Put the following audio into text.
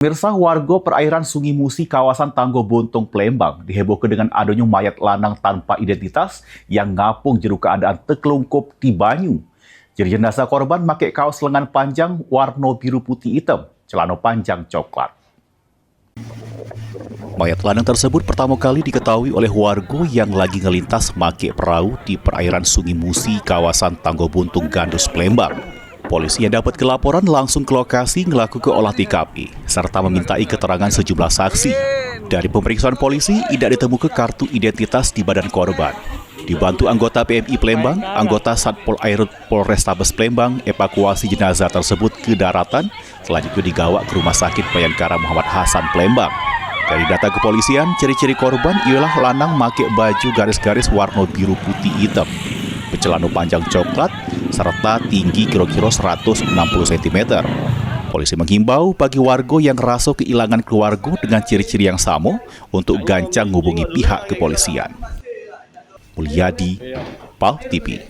Pemirsa, warga perairan Sungai Musi kawasan Tanggo Bontong Plembang dihebohkan dengan adanya mayat lanang tanpa identitas yang ngapung jero keadaan terkelungkup di banyu. Jadi jenazah korban pakai kaos lengan panjang warna biru putih hitam, celana panjang coklat. Mayat lanang tersebut pertama kali diketahui oleh warga yang lagi ngelintas make perahu di perairan Sungai Musi kawasan Tanggo Bontong Gandus Plembang. Polisi yang dapat kelaporan langsung ke lokasi ngelakukan olah TKP, serta memintai keterangan sejumlah saksi. Dari pemeriksaan polisi, tidak ditemukan kartu identitas di badan korban. Dibantu anggota PMI Plembang, anggota Satpol Air Polrestabes Plembang evakuasi jenazah tersebut ke daratan, selanjutnya digawa ke Rumah Sakit Bayangkara Muhammad Hasan Plembang. Dari data kepolisian, ciri-ciri korban ialah lanang make baju garis-garis warna biru putih hitam, bercelana panjang coklat, serta tinggi kira-kira 160 cm. Polisi menghimbau bagi warga yang rasa kehilangan keluarga dengan ciri-ciri yang sama untuk gancang menghubungi pihak kepolisian. Mulyadi, PAL TV.